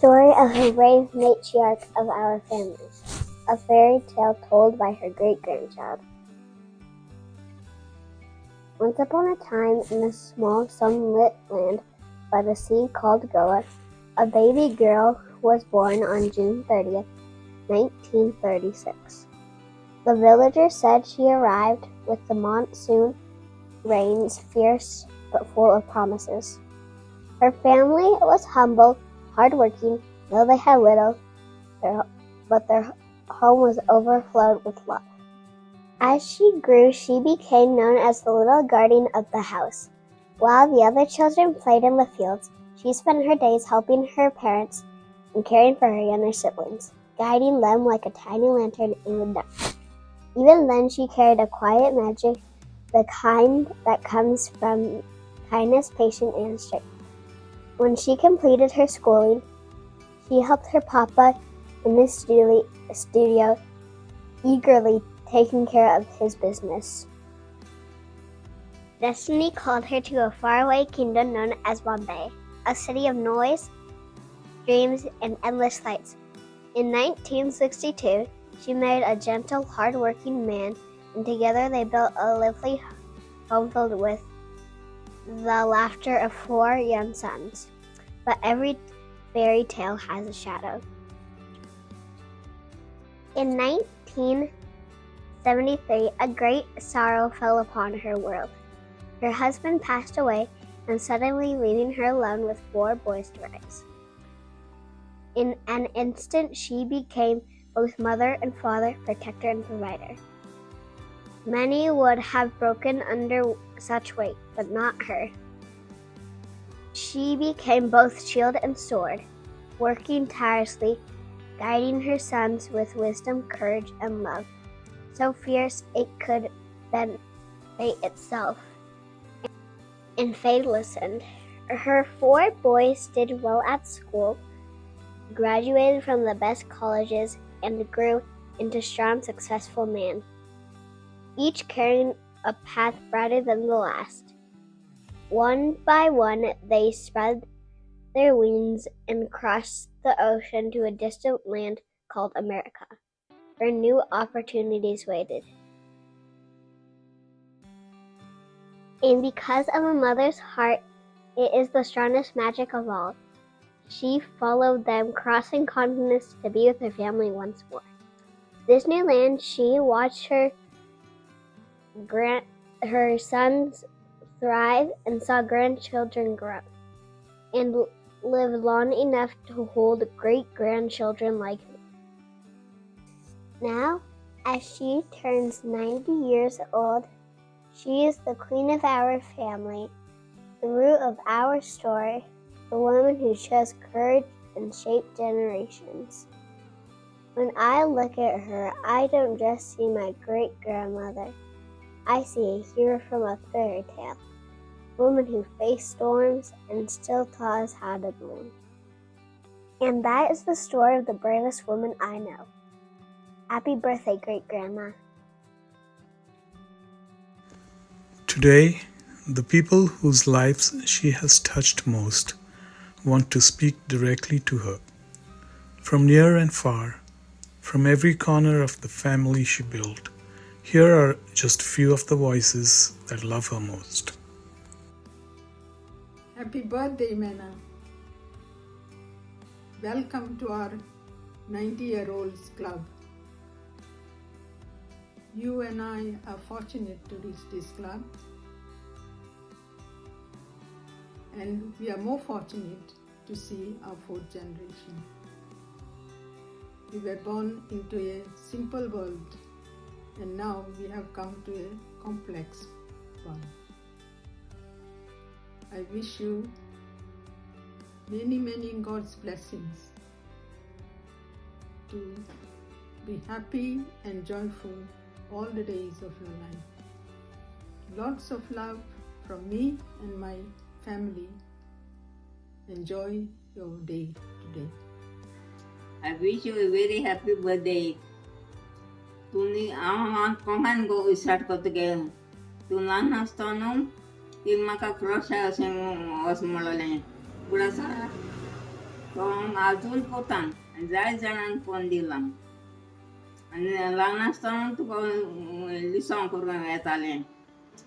story of a brave matriarch of our family, a fairy tale told by her great-grandchild. Once upon a time, in a small sunlit land by the sea called Goa, a baby girl was born on June 30th, 1936. The villagers said she arrived with the monsoon rains, fierce but full of promises. Her family was humble, hardworking, though they had little, but their home was overflowed with love. As she grew, she became known as the little guardian of the house. While the other children played in the fields, she spent her days helping her parents and caring for her younger siblings, guiding them like a tiny lantern in the dark. Even then, she carried a quiet magic, the kind that comes from kindness, patience, and strength. When she completed her schooling, she helped her papa in the studio, eagerly taking care of his business. Destiny called her to a faraway kingdom known as Bombay, a city of noise, dreams, and endless lights. In 1962, she married a gentle, hard-working man, and together they built a lively home filled with the laughter of 4 young sons. But every fairy tale has a shadow. In 1973, a great sorrow fell upon her world. Her husband passed away, and suddenly leaving her alone with 4 boys to raise. In an instant, she became both mother and father, protector and provider. Many would have broken under such weight, but not her. She became both shield and sword, working tirelessly, guiding her sons with wisdom, courage, and love, so fierce it could bend fate itself. And fate listened. Her 4 boys did well at school, graduated from the best colleges, and grew into strong, successful men, each carrying a path brighter than the last. One by one, they spread their wings and crossed the ocean to a distant land called America, where new opportunities waited. And because of a mother's heart, it is the strongest magic of all. She followed them, crossing continents to be with her family once more. This new land, she watched her sons thrive and saw grandchildren grow, and live long enough to hold great-grandchildren like me. Now, as she turns 90 years old, she is the queen of our family, the root of our story, the woman who chose courage and shaped generations. When I look at her, I don't just see my great-grandmother. I see a hero from a fairy tale, a woman who faced storms and still taught us how to bloom. And that is the story of the bravest woman I know. Happy birthday, great-grandma. Today, the people whose lives she has touched most want to speak directly to her. From near and far, from every corner of the family she built, here are just a few of the voices that love her most. Happy birthday, Mena. Welcome to our 90-year-olds club. You and I are fortunate to reach this club, and we are more fortunate to see our 4th generation. We were born into a simple world, and now we have come to a complex one. I wish you many God's blessings to be happy and joyful all the days of your life. Lots of love from me and my family. Enjoy your day today. I wish you a very happy birthday. तुम्ही आम्हाला कोंगान गो विचार करतगे तू ल्हान आसतना न्हू, ที่ म्हाका crush अशें म्हणलें पुणा तो अजून पोतां जाय जाणांक फोन दिला आनी ल्हान आसतना तुका लिसों करूंक येतालें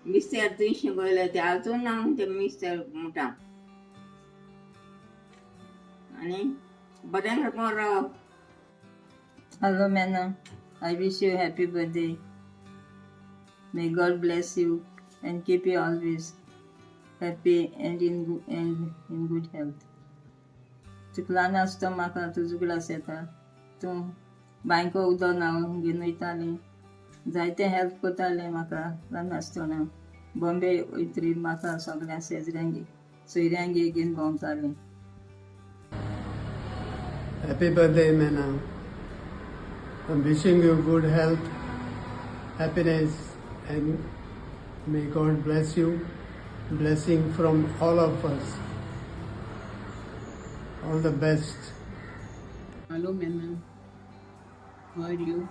मिस्तेर तुयशें पयलें तें अजून हांव तें मिस्तेर म्हणटा आनी बरें करून Rao. Hello Manna, I wish you a happy birthday. May God bless you and keep you always happy and in good health. तुका ल्हान आसतना म्हाका तुजो ग्लास येता तूं बांयको उदक न्हांवन घेवन वयतालें जायतें हेल्प करतालें म्हाका ल्हान आसतना बॉम्बे वयतरी म्हाका सगळ्या शेजऱ्यांक सोयऱ्यांक घेवन भोंवतालें. Happy birthday, Manna. I'm wishing you good health, happiness, and may God bless you. Blessing from all of us. All the best. Hello, Manna. How are you?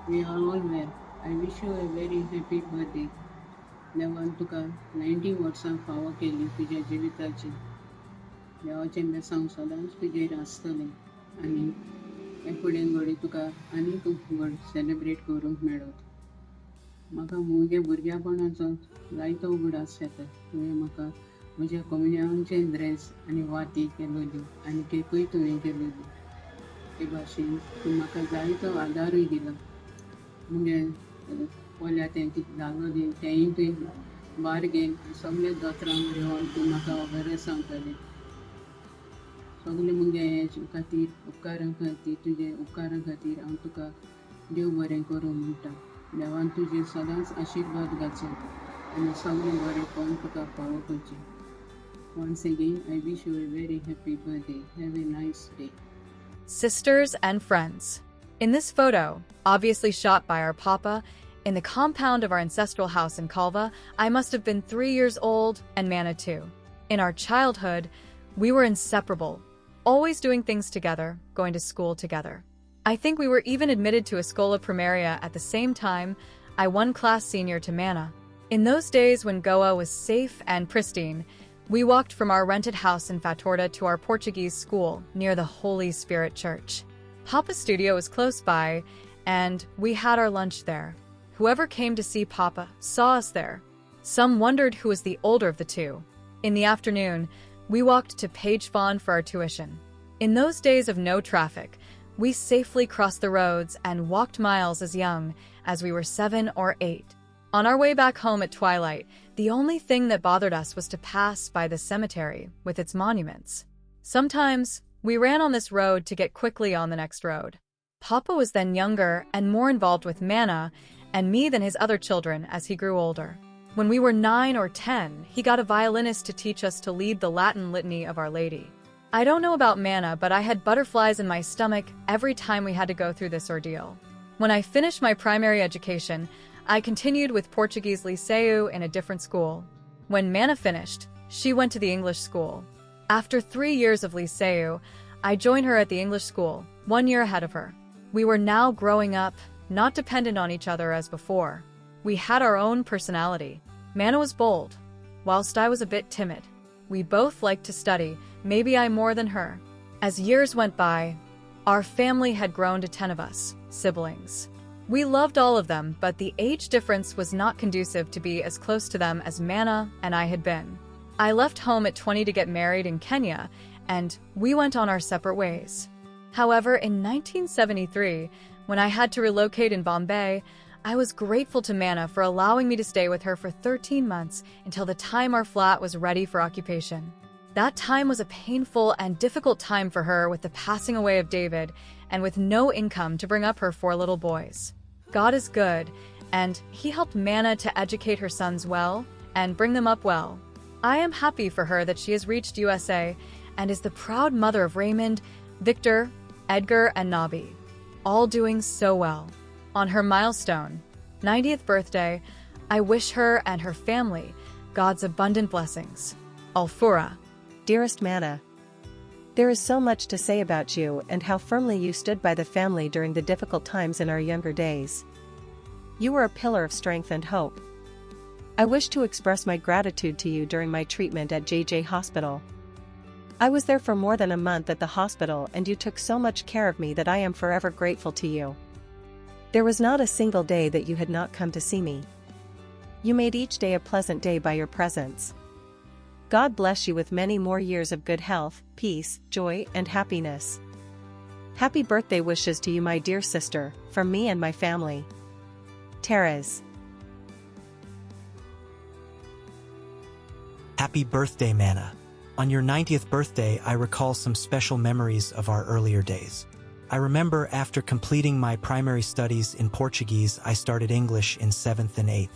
We are all well. I wish you a very happy birthday. देवान तुका 90 वर्सां फावो केली तुज्या जिविताची. देवाचें मेसांग सदांच तुजेर आसतलें आनी हे फुडें घडी तुका आनीक व्हड सेलिब्रेट करूंक मेळत. म्हाका म्हज्या भुरग्यापणाचो जायतो उगडास येता. तुवें म्हाका म्हज्या कम्युनियांचे ड्रेस आनी वाती केलोल्यो आनी केकूय तुवें केलोली. ते भाशेन तूं म्हाका जायतो आदारूय दिलो. मुगे पोल्या तें लागलोलें तेंय तुवें भार घेवन सगळे दोतोरांक रेवन तूं म्हाका बरें सांगतालें. सगळे मुगे हेजे खातीर उपकारां खातीर तुजे उपकारां खातीर हांव तुका देव बरें करूं म्हणटा. देवान तुजेर सदांच आशिर्वाद घालचो आनी सगळें बरें कोण तुका फावो करचें. Once again, I wish you a very happy birthday. Have a nice day. Sisters and friends. In this photo, obviously shot by our papa, in the compound of our ancestral house in Kalva, I must have been 3 years old and Manna too. In our childhood, we were inseparable, always doing things together, going to school together. I think we were even admitted to Escola Primaria at the same time, I one class senior to Manna. In those days when Goa was safe and pristine, we walked from our rented house in Fatorda to our Portuguese school near the Holy Spirit Church. Papa's studio was close by, and we had our lunch there. Whoever came to see Papa saw us there. Some wondered who was the older of the two. In the afternoon, we walked to Page Fawn for our tuition. In those days of no traffic, we safely crossed the roads and walked miles as young as we were 7 or 8. On our way back home at twilight, the only thing that bothered us was to pass by the cemetery with its monuments. Sometimes, we ran on this road to get quickly on the next road. Papa was then younger and more involved with Manna and me than his other children as he grew older. When we were 9 or 10, he got a violinist to teach us to lead the Latin litany of Our Lady. I don't know about Manna, but I had butterflies in my stomach every time we had to go through this ordeal. When I finished my primary education, I continued with Portuguese Liceu in a different school. When Manna finished, she went to the English school. After 3 years of Liceu, I joined her at the English school, 1 year ahead of her. We were now growing up, not dependent on each other as before. We had our own personality. Manna was bold, whilst I was a bit timid. We both liked to study, maybe I more than her. As years went by, our family had grown to 10 of us, siblings. We loved all of them, but the age difference was not conducive to be as close to them as Manna and I had been. I left home at 20 to get married in Kenya, and we went on our separate ways. However, in 1973, when I had to relocate in Bombay, I was grateful to Manna for allowing me to stay with her for 13 months until the time our flat was ready for occupation. That time was a painful and difficult time for her with the passing away of David and with no income to bring up her 4 little boys. God is good, and He helped Manna to educate her sons well and bring them up well. I am happy for her that she has reached USA and is the proud mother of Raymond, Victor, Edgar, and Nabi, all doing so well. On her milestone, 90th birthday, I wish her and her family God's abundant blessings. Alfura. Dearest Manna, there is so much to say about you and how firmly you stood by the family during the difficult times in our younger days. You were a pillar of strength and hope. I wish to express my gratitude to you during my treatment at JJ Hospital. I was there for more than a month at the hospital and you took so much care of me that I am forever grateful to you. There was not a single day that you had not come to see me. You made each day a pleasant day by your presence. God bless you with many more years of good health, peace, joy, and happiness. Happy birthday wishes to you, my dear sister, from me and my family. Therese. Happy birthday, Mana. On your 90th birthday, I recall some special memories of our earlier days. I remember after completing my primary studies in Portuguese, I started English in 7th and 8th.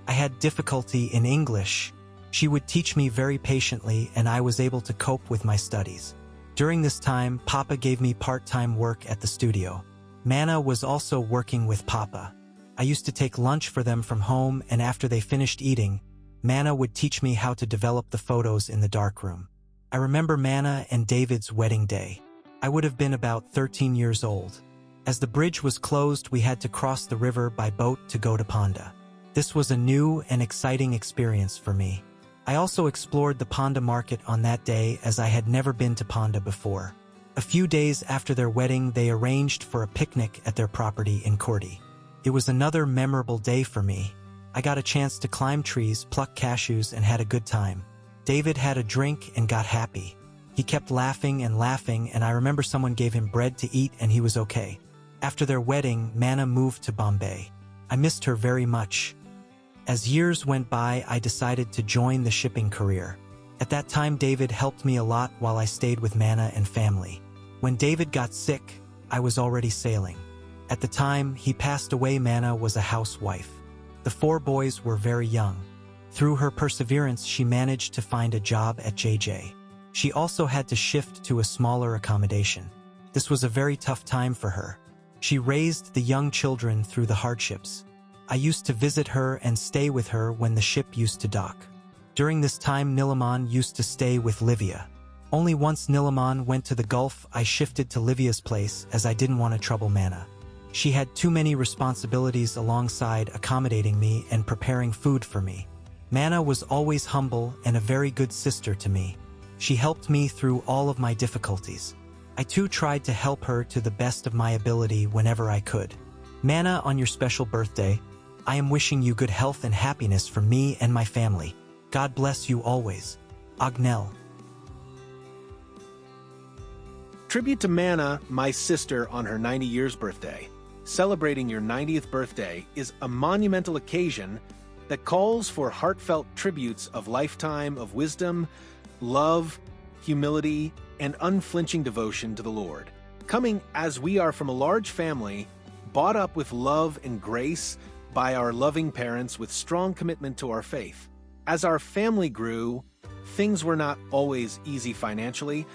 I had difficulty in English. She would teach me very patiently and I was able to cope with my studies. During this time, Papa gave me part-time work at the studio. Mana was also working with Papa. I used to take lunch for them from home and after they finished eating, Mana would teach me how to develop the photos in the darkroom. I remember Mana and David's wedding day. I would have been about 13 years old. As the bridge was closed, we had to cross the river by boat to go to Ponda. This was a new and exciting experience for me. I also explored the Ponda market on that day as I had never been to Ponda before. A few days after their wedding, they arranged for a picnic at their property in Corti. It was another memorable day for me. I got a chance to climb trees, pluck cashews, and had a good time. David had a drink and got happy. He kept laughing and I remember someone gave him bread to eat and he was okay. After their wedding, Mana moved to Bombay. I missed her very much. As years went by, I decided to join the shipping career. At that time, David helped me a lot while I stayed with Mana and family. When David got sick, I was already sailing. At the time he passed away, Mana was a housewife. The 4 boys were very young. Through her perseverance, she managed to find a job at JJ. She also had to shift to a smaller accommodation. This was a very tough time for her. She raised the young children through the hardships. I used to visit her and stay with her when the ship used to dock. During this time, Nilaman used to stay with Livia. Only once Nilaman went to the Gulf, I shifted to Livia's place as I didn't want to trouble Mana. She had too many responsibilities alongside accommodating me and preparing food for me. Mana was always humble and a very good sister to me. She helped me through all of my difficulties. I too tried to help her to the best of my ability whenever I could. Mana, on your special birthday, I am wishing you good health and happiness from me and my family. God bless you always. Agnel. Tribute to Mana, my sister, on her 90 years birthday. Celebrating your 90th birthday is a monumental occasion that calls for heartfelt tributes of lifetime of wisdom, love, humility, and unflinching devotion to the Lord. Coming as we are from a large family, brought up with love and grace by our loving parents with strong commitment to our faith. As our family grew, things were not always easy financially,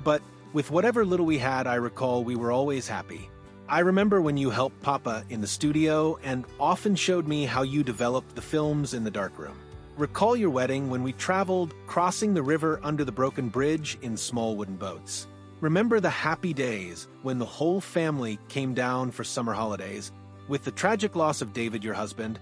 but with whatever little we had, I recall we were always happy. I remember when you helped Papa in the studio and often showed me how you developed the films in the darkroom. Recall your wedding when we traveled crossing the river under the broken bridge in small wooden boats. Remember the happy days when the whole family came down for summer holidays. With the tragic loss of David, your husband,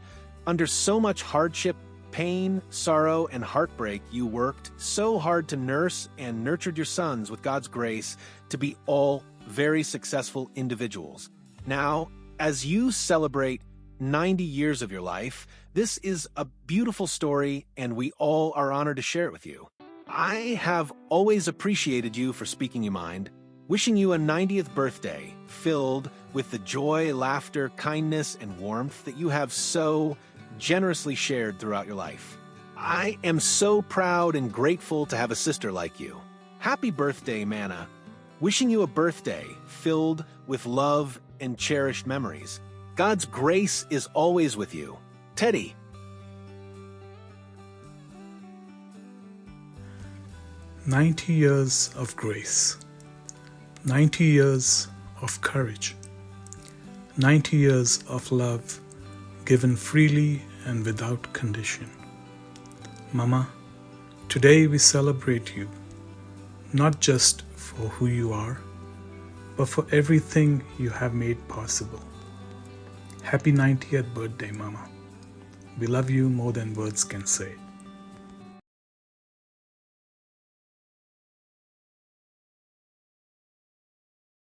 under so much hardship, pain, sorrow, and heartbreak, you worked so hard to nurse and nurtured your sons with God's grace to be all very successful individuals. Now, as you celebrate 90 years of your life, this is a beautiful story and we all are honored to share it with you. I have always appreciated you for speaking your mind, wishing you a 90th birthday filled with the joy, laughter, kindness, and warmth that you have so generously shared throughout your life. I am so proud and grateful to have a sister like you. Happy birthday, Mana. Wishing you a birthday filled with love and cherished memories. God's grace is always with you. Teddy. "90 years of grace, 90 years of courage, 90 years of love given freely and without condition. Mama, today we celebrate you, not just for who you are, but for everything you have made possible. Happy 90th birthday, Mama. We love you more than words can say."